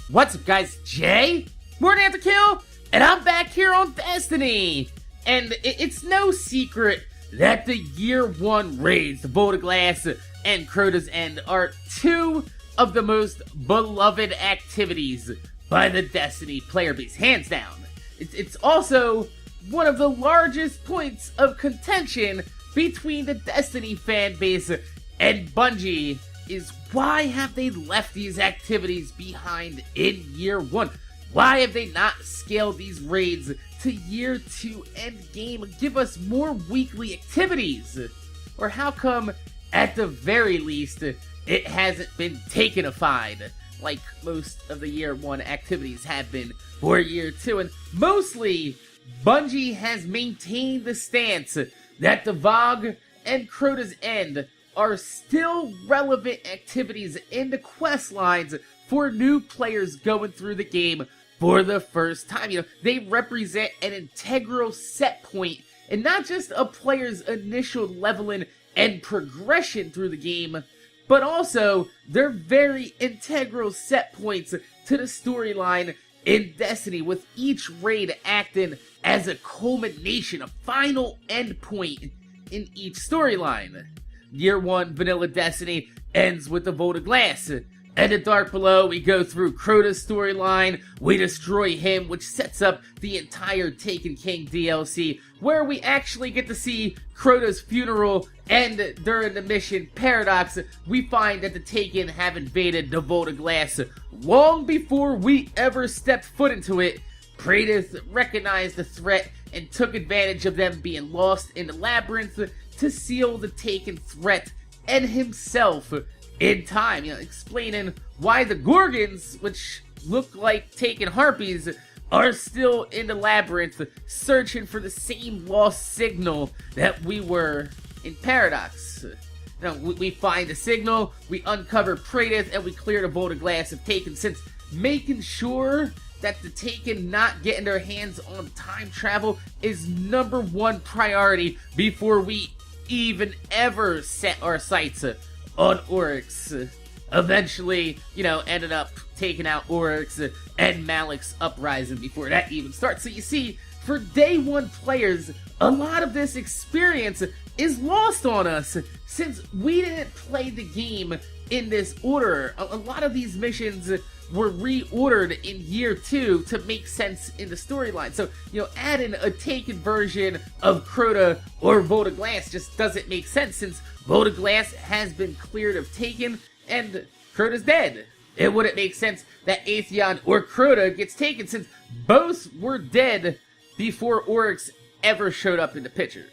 What's up, guys? Jay, MorninAfterKill, and I'm back here on Destiny. And it's no secret that the Year 1 raids, the Vault of Glass and Crota's End, are two of the most beloved activities by the Destiny player base, hands down. It's also one of the largest points of contention between the Destiny fan base and Bungie, is why have they left these activities behind in Year 1? Why have they not scaled these raids to Year 2 endgame? Give us more weekly activities! Or how come, at the very least, it hasn't been takenified, like most of the Year 1 activities have been for Year 2? And mostly, Bungie has maintained the stance that the VOG and Crota's End are still relevant activities in the quest lines for new players going through the game for the first time. You know, they represent an integral set point, and not just a player's initial leveling and progression through the game, but also they're very integral set points to the storyline in Destiny, with each raid acting as a culmination, a final endpoint in each storyline. Year 1 vanilla Destiny ends with the Vault of Glass. In the Dark Below, we go through Crota's storyline, we destroy him, which sets up the entire Taken King DLC, where we actually get to see Crota's funeral, and during the mission Paradox, we find that the Taken have invaded the Vault of Glass long before we ever stepped foot into it. Praedyth recognized the threat and took advantage of them being lost in the labyrinth to seal the Taken threat and himself in time, you know, explaining why the Gorgons, which look like Taken harpies, are still in the labyrinth searching for the same lost signal that we were in Paradox. Now, we find the signal, we uncover Praedyth, and we clear the Vault of Glass of Taken, since making sure that the Taken not getting their hands on time travel is #1 priority before we even ever set our sights on Oryx. Eventually, you know, ended up taking out Oryx and Malik's uprising before that even starts. So you see, for day 1 players, a lot of this experience is lost on us, since we didn't play the game in this order. A lot of these missions were reordered in Year 2 to make sense in the storyline. So, you know, adding a Taken version of Crota or Vault of Glass just doesn't make sense, since Vault of Glass has been cleared of Taken and Crota's dead. It wouldn't make sense that Atheon or Crota gets taken, since both were dead before Oryx ever showed up in the picture.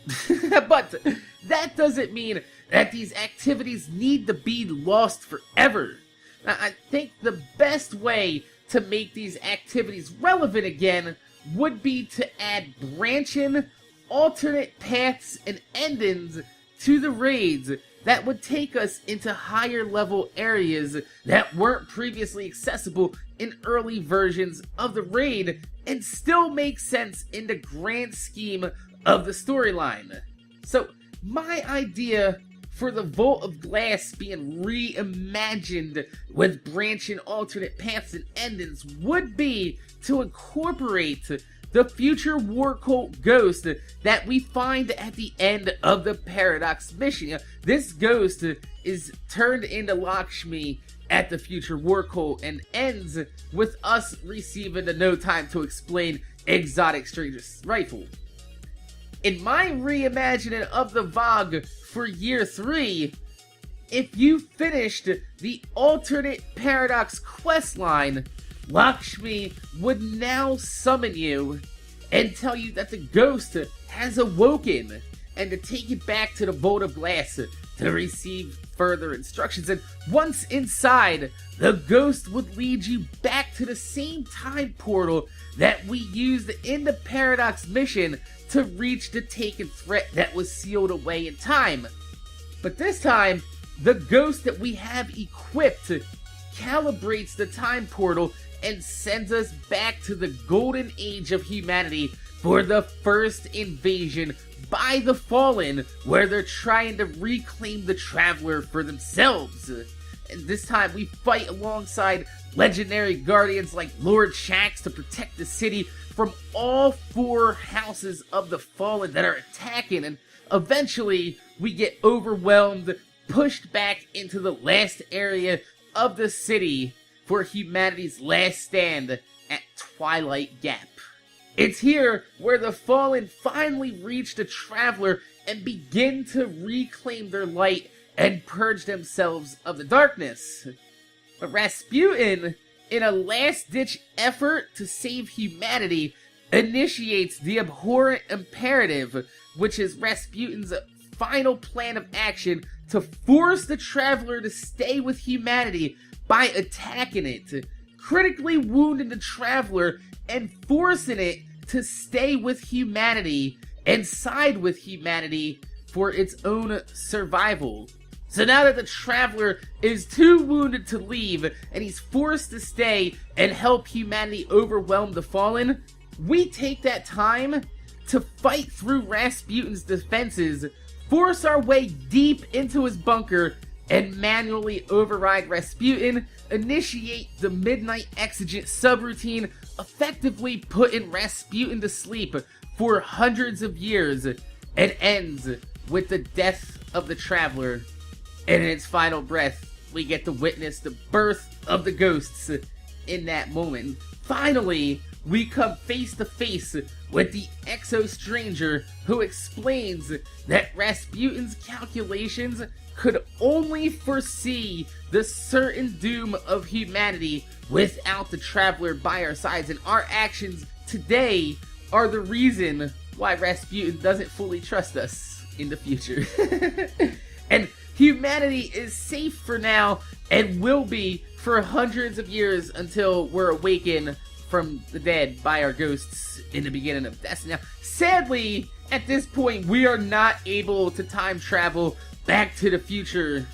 But that doesn't mean that these activities need to be lost forever. Now, I think the best way to make these activities relevant again would be to add branching, alternate paths, and endings to the raids that would take us into higher level areas that weren't previously accessible in early versions of the raid, and still make sense in the grand scheme of the storyline. So, my idea for the Vault of Glass being reimagined with branching alternate paths and endings would be to incorporate the future war cult ghost that we find at the end of the Paradox mission. You know, this ghost is turned into Lakshmi at the future war cult and ends with us receiving the No Time to Explain exotic stranger's rifle. In my reimagining of the VOG for Year 3, if you finished the alternate Paradox questline, Lakshmi would now summon you and tell you that the ghost has awoken, and to take you back to the Vault of Glass to receive further instructions. And once inside, the ghost would lead you back to the same time portal that we used in the Paradox mission to reach the Taken threat that was sealed away in time. But this time, the ghost that we have equipped calibrates the time portal and sends us back to the golden age of humanity for the first invasion by the Fallen, where they're trying to reclaim the Traveler for themselves. and this time we fight alongside legendary guardians like Lord Shax to protect the city from all 4 houses of the Fallen that are attacking, and eventually we get overwhelmed, pushed back into the last area of the city for humanity's last stand at Twilight Gap. It's here where the Fallen finally reach the Traveler and begin to reclaim their light and purge themselves of the darkness. But Rasputin, in a last-ditch effort to save humanity, initiates the abhorrent imperative, which is Rasputin's final plan of action to force the Traveler to stay with humanity by attacking it, critically wounding the Traveler and forcing it to stay with humanity and side with humanity for its own survival. So now that the Traveler is too wounded to leave and he's forced to stay and help humanity overwhelm the Fallen, we take that time to fight through Rasputin's defenses, force our way deep into his bunker, and manually override Rasputin, initiate the Midnight Exigent subroutine, effectively putting Rasputin to sleep for hundreds of years, and ends with the death of the Traveler. And in its final breath, we get to witness the birth of the ghosts in that moment. Finally, we come face to face with the Exo-Stranger, who explains that Rasputin's calculations could only foresee the certain doom of humanity without the Traveler by our sides, and our actions today are the reason why Rasputin doesn't fully trust us in the future. And humanity is safe for now, and will be for hundreds of years until we're awakened from the dead by our ghosts in the beginning of Destiny. Now, sadly, at this point, we are not able to time travel back to the future,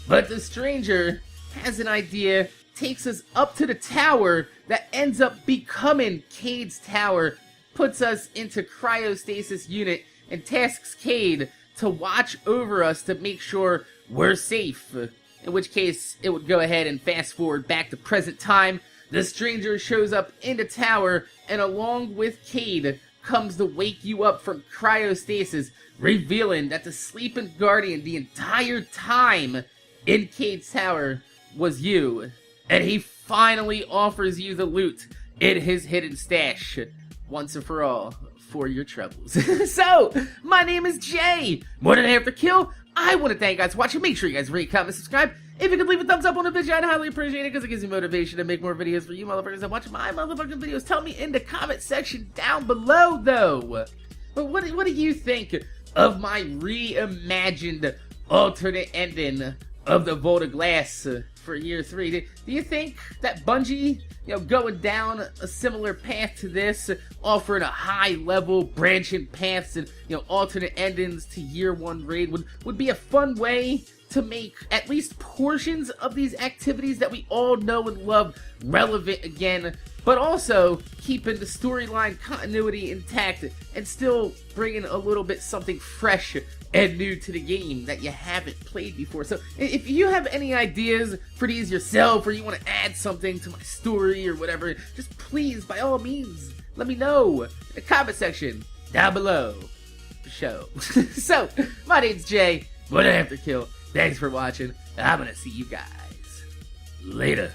but the Stranger has an idea, takes us up to the tower that ends up becoming Cade's tower, puts us into cryostasis unit, and tasks Cade to watch over us to make sure we're safe. In which case, it would go ahead and fast forward back to present time. The Stranger shows up in the tower, and along with Cade comes to wake you up from cryostasis, revealing that the sleeping guardian the entire time in Cade's tower was you. And he finally offers you the loot in his hidden stash, once and for all, for your troubles. So, my name is Jay. MorninAfterKill. I want to thank you guys for watching. Make sure you guys rate, comment, subscribe. If you could leave a thumbs up on the video, I'd highly appreciate it, because it gives me motivation to make more videos for you motherfuckers that watch my motherfucking videos. Tell me in the comment section down below, though. But what do you think of my reimagined alternate ending of the Vault of Glass for year 3? Do you think that Bungie, going down a similar path to this, offering a high-level branching paths and, alternate endings to year 1 raid would be a fun way to make at least portions of these activities that we all know and love relevant again, but also keeping the storyline continuity intact and still bringing a little bit something fresh and new to the game that you haven't played before? So if you have any ideas for these yourself, or you want to add something to my story or whatever, just please, by all means, let me know in the comment section down below the show. So, my name's Jay, MorninAfterKill. Thanks for watching. I'm gonna see you guys later.